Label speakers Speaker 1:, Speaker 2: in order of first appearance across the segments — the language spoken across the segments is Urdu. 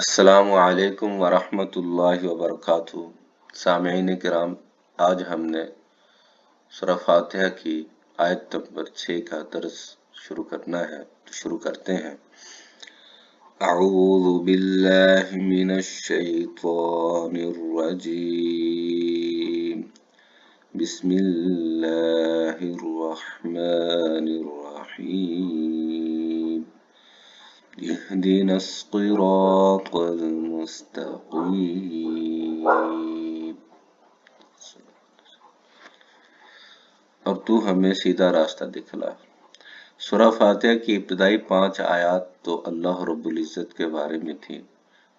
Speaker 1: السلام علیکم ورحمۃ اللہ وبرکاتہ۔ سامعین کرام، آج ہم نے سورہ فاتحہ کی آیت نمبر 6 کا درس شروع کرنا ہے، تو شروع کرتے ہیں۔ اعوذ باللہ من الشیطان الرجیم، بسم اللہ الرحمن الرحیم، اهدنا الصراط المستقیم، اور تو ہمیں سیدھا راستہ دکھلا۔ سورہ فاتحہ کی ابتدائی 5 آیات تو اللہ رب العزت کے بارے میں تھی،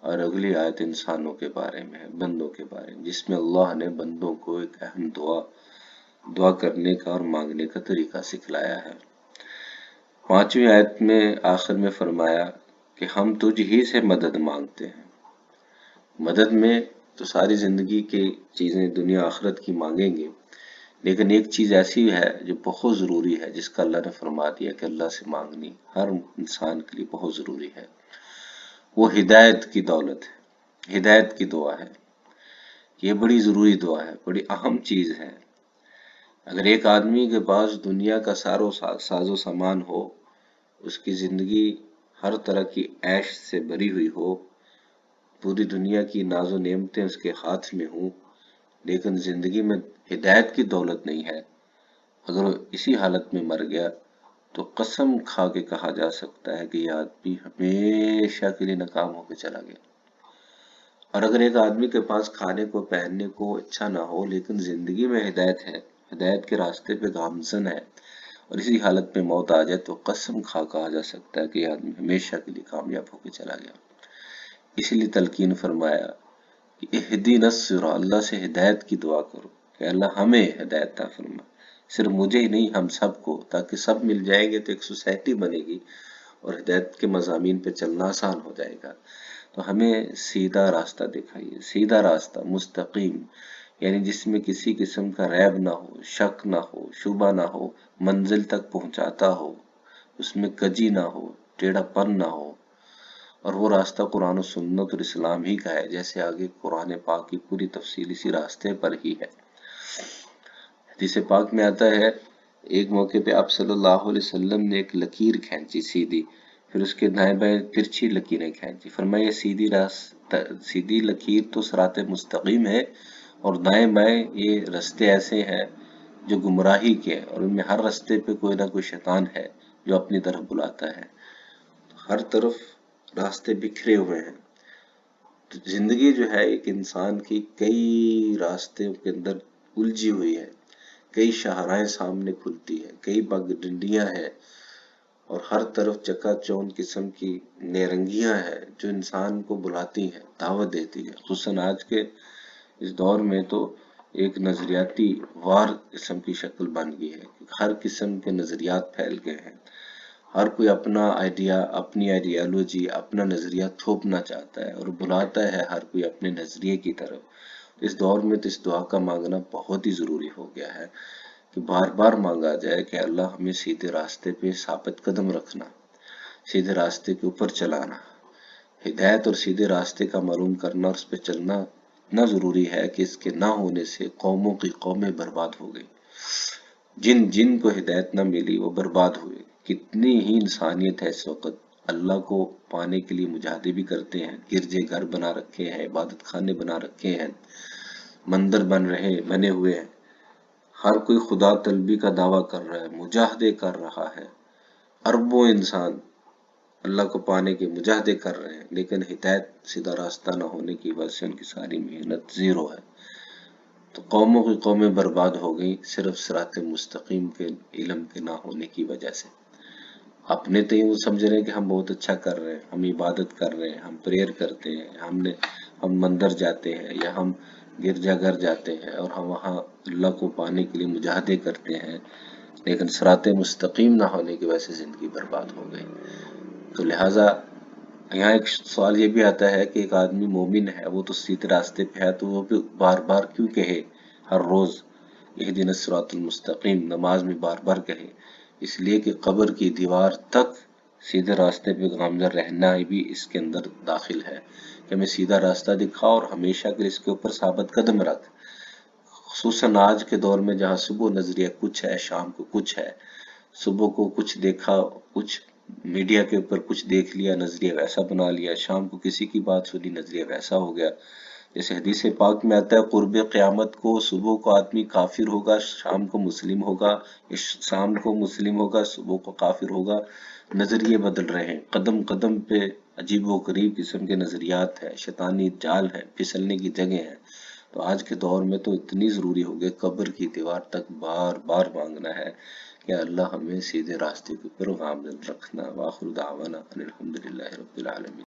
Speaker 1: اور اگلی آیت انسانوں کے بارے میں ہے، بندوں کے بارے میں، جس میں اللہ نے بندوں کو ایک اہم دعا کرنے کا اور مانگنے کا طریقہ سکھلایا ہے۔ 5ویں آیت میں آخر میں فرمایا کہ ہم تجھ ہی سے مدد مانگتے ہیں۔ مدد میں تو ساری زندگی کی چیزیں دنیا آخرت کی مانگیں گے، لیکن ایک چیز ایسی ہے جو بہت ضروری ہے، جس کا اللہ نے فرما دیا کہ اللہ سے مانگنی ہر انسان کے لیے بہت ضروری ہے۔ وہ ہدایت کی دولت ہے، ہدایت کی دعا ہے۔ یہ بڑی ضروری دعا ہے، بڑی اہم چیز ہے۔ اگر ایک آدمی کے پاس دنیا کا ساز و سامان ہو، اس کی زندگی ہر طرح کی عیش سے بھری ہوئی ہو، پوری دنیا کی ناز و نعمتیں اس کے ہاتھ میں ہوں، لیکن زندگی میں ہدایت کی دولت نہیں ہے، اگر وہ اسی حالت میں مر گیا تو قسم کھا کے کہا جا سکتا ہے کہ یہ آدمی ہمیشہ کے لیے ناکام ہو کے چلا گیا۔ اور اگر ایک آدمی کے پاس کھانے کو پہننے کو اچھا نہ ہو، لیکن زندگی میں ہدایت ہے، ہدایت کے راستے پہ گامزن ہے، اور اسی حالت میں موت آ جائے تو قسم کھا کہا جا سکتا ہے کہ یہ آدمی ہمیشہ کے لیے کامیاب ہو کے چلا گیا۔ اسی لیے تلقین فرمایا کہ اہدنا الصراط، اللہ سے ہدایت کی دعا کرو کہ اللہ ہمیں ہدایت عطا فرما، صرف مجھے ہی نہیں ہم سب کو، تاکہ سب مل جائیں گے تو ایک سوسائٹی بنے گی اور ہدایت کے مضامین پہ چلنا آسان ہو جائے گا۔ تو ہمیں سیدھا راستہ دکھائیے، سیدھا راستہ مستقیم، یعنی جس میں کسی قسم کا ریب نہ ہو، شک نہ ہو، شبہ نہ ہو، منزل تک پہنچاتا ہو، اس میں کجی نہ ہو، ٹیڑھا پن نہ ہو۔ اور وہ راستہ قرآن و سنت اور اسلام ہی کا ہے، جیسے آگے قرآن پاک کی پوری تفصیل اسی راستے پر ہی ہے۔ حدیث پاک میں آتا ہے، ایک موقع پہ آپ صلی اللہ علیہ وسلم نے ایک لکیر کھینچی سیدھی، پھر اس کے دائیں بائیں ترچھی لکیریں کھینچی، فرمایا سیدھی لکیر تو صراط مستقیم ہے، اور دائیں بائیں یہ رستے ایسے ہیں جو گمراہی کے، اور ان میں ہر رستے پہ کوئی نہ کوئی شیطان ہے جو اپنی طرف بلاتا ہے۔ ہر طرف راستے بکھرے ہوئے ہیں۔ تو زندگی جو ہے ایک انسان کی کئی راستوں کے اندر الجھی ہوئی ہے، کئی شاہراہیں سامنے کھلتی ہیں، کئی پگڈنڈیاں ہیں، اور ہر طرف چکا چوند قسم کی نیرنگیاں ہیں جو انسان کو بلاتی ہیں، دعوت دیتی ہیں۔ خصوصاً آج کے اس دور میں تو ایک نظریاتی وار قسم کی شکل بن گئی ہے، ہر قسم کے نظریات پھیل گئے ہیں، ہر کوئی اپنا آئیڈیا، اپنی آئیڈیالوجی، اپنا نظریہ تھوپنا چاہتا ہے اور بلاتا ہے ہر کوئی اپنے نظریے کی طرف۔ اس دور میں تو اس دعا کا مانگنا بہت ہی ضروری ہو گیا ہے کہ بار بار مانگا جائے کہ اللہ ہمیں سیدھے راستے پہ ثابت قدم رکھنا، سیدھے راستے کے اوپر چلانا۔ ہدایت اور سیدھے راستے کا معلوم کرنا اور اس پہ چلنا اتنا ضروری ہے کہ اس کے نہ ہونے سے قوموں کی قومیں برباد ہو گئی۔ جن کو ہدایت نہ ملی وہ برباد ہوئے۔ کتنی ہی انسانیت ہے اس وقت، اللہ کو پانے کے لیے مجاہدے بھی کرتے ہیں، گرجے گھر بنا رکھے ہیں، عبادت خانے بنا رکھے ہیں، مندر بنے ہوئے ہیں، ہر کوئی خدا طلبی کا دعویٰ کر رہا ہے، مجاہدے کر رہا ہے، اربوں انسان اللہ کو پانے کے مجاہدے کر رہے ہیں، لیکن ہدایت سیدھا راستہ نہ ہونے کی وجہ سے ان کی ساری محنت زیرو ہے۔ تو قوموں کی قومیں برباد ہو گئی صرف صراط مستقیم کے علم کے نہ ہونے کی وجہ سے۔ اپنے تو یہ سمجھ رہے ہیں کہ ہم بہت اچھا کر رہے ہیں، ہم عبادت کر رہے ہیں، ہم پریئر کرتے ہیں، ہم مندر جاتے ہیں یا ہم گرجا گھر جاتے ہیں اور ہم وہاں اللہ کو پانے کے لیے مجاہدے کرتے ہیں، لیکن صراط مستقیم نہ ہونے کی وجہ سے زندگی برباد ہو گئی۔ تو لہٰذا یہاں ایک سوال یہ بھی آتا ہے کہ ایک آدمی مومن ہے، وہ تو سیدھے راستے پہ ہے، تو وہ بھی بار بار کیوں کہے ہر روز اہدنا الصراط المستقیم، نماز میں بار بار کہے؟ اس لیے کہ قبر کی دیوار تک سیدھے راستے پہ گامزن رہنا بھی اس کے اندر داخل ہے کہ ہمیں سیدھا راستہ دکھا اور ہمیشہ کے اس کے اوپر ثابت قدم رکھ، خصوصاً آج کے دور میں جہاں صبح نظریہ کچھ ہے، شام کو کچھ ہے، صبح کو کچھ دیکھا، کچھ میڈیا کے اوپر کچھ دیکھ لیا، نظریہ ویسا بنا لیا، شام کو کسی کی بات سنی، نظریہ ویسا ہو گیا۔ جیسے حدیث پاک میں آتا ہے قرب قیامت کو صبح کو آدمی کافر ہوگا، شام کو مسلم ہوگا، شام کو مسلم ہوگا، صبح کو کافر ہوگا۔ نظریے بدل رہے ہیں، قدم قدم پہ عجیب و غریب قسم کے نظریات ہیں، شیطانی جال ہے، پھسلنے کی جگہ ہیں۔ تو آج کے دور میں تو اتنی ضروری ہو گئے قبر کی دیوار تک بار بار مانگنا ہے کہ اللہ ہمیں سیدھے راستے کے اوپر گامزن رکھنا۔ وآخر دعوانا ان الحمدللہ رب العالمین۔